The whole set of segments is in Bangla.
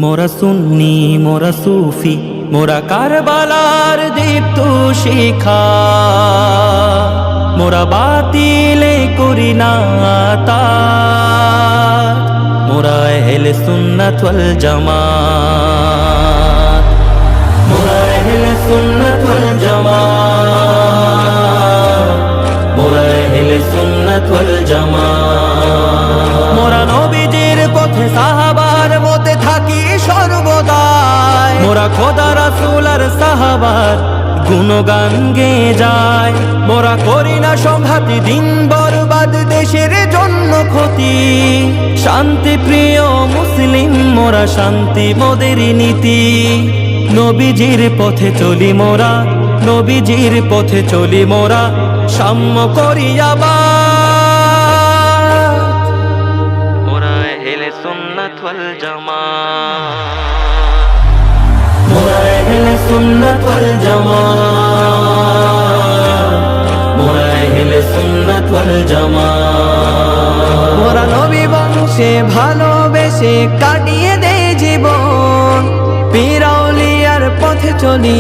মোরা সুন্নি মোরা সুফি মোরা কারবালার দীপ্ত শিখা, মোরা বাতিলে করি না তাত, মোরা আহলে সুন্নাত ওয়াল জামাত, মোরা আহলে সুন্নাত ওয়াল জামাত, মোরা আহলে সুন্নাত ওয়াল জামাত। মোরা নবীজির পথে সাহাবার মতে থাকি সর্বদাই, মোরা খোদা রাসূল আর সাহাবার গুণগান গেয়ে যায়। মোরা করি না সংঘাতি দিন বরবাদ দেশের জন্য ক্ষতি, শান্তি প্রিয় মুসলিম মোরা শান্তি মোদের নীতি। নবীজির পথে চলি মোরা, নবীজির পথে চলি মোরা, সাম্য করি আবার। মোরা আহলে সুন্নাত ওয়াল জামাত, মোরা আহলে সুন্নাত ওয়াল জামাত, মোরা আহলে সুন্নাত ওয়াল জামাত। মোরা নবী বংশে ভালোবেসে কাটিয়ে দেয় জীবন, পীর আউলিয়ার পথে চলি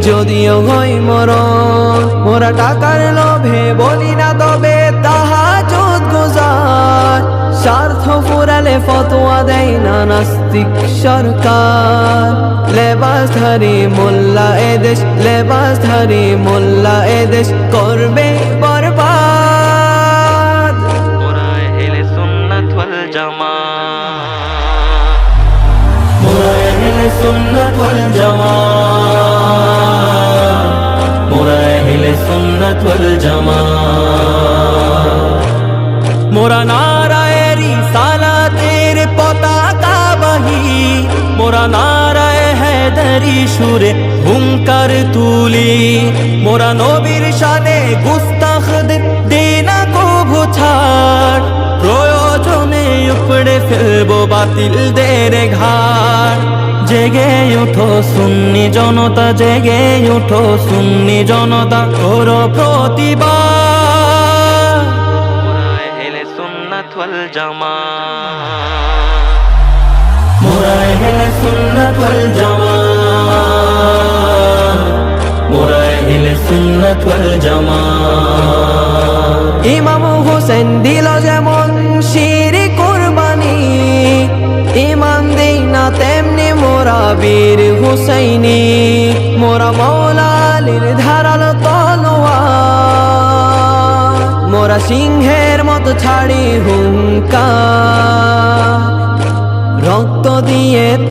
যদিও হয় মরণ। মোরা টাকার লোভে বলি না তবে তাহাজ্জুদ গুজার, স্বার্থ ফুরালে ফতোয়া দেয় না নাস্তিক সরকার। লেবাসধারী মোল্লা এদেশ, লেবাসধারী মোল্লা এদেশ করবে বরবাদ। মোরা আহলে সুন্নাত ওয়াল জামাত, মোরা আহলে সুন্নাত ওয়াল জামাত, মোরা আহলে সুন্নাত ওয়াল জামাত। মোরা নারায়ে রিসালাতের পতাকা বাহি, মোরা নারায়ে হায়দারি সুরে হুঙ্কার তুলি। মোরা নবীর শানে গুস্তাখদের দেনা কভু ছাড়, প্রয়োজনে উপড়ে ফেলবো বাতিলদের ঘাড়। জেগে উঠো সুন্নি জনতা, জেগে উঠো সুন্নি জনতা, করো প্রতিবাদ। মোরা আহলে সুন্নাত ওয়াল জামাত, মোরা আহলে সুন্নাত ওয়াল জামাত, মোরা আহলে সুন্নাত ওয়াল জামাত। ইমাম হোসেন দিল যেমন শিরি কুরবানি, ইমান দেই না তেমনি মোরা বীর হুসাইনি। মোরা মৌলা আলীর ধারাল তলোয়ার, মোরা সিংহের মতো ছাড়ি হুঙ্কার। রক্ত দিয়ে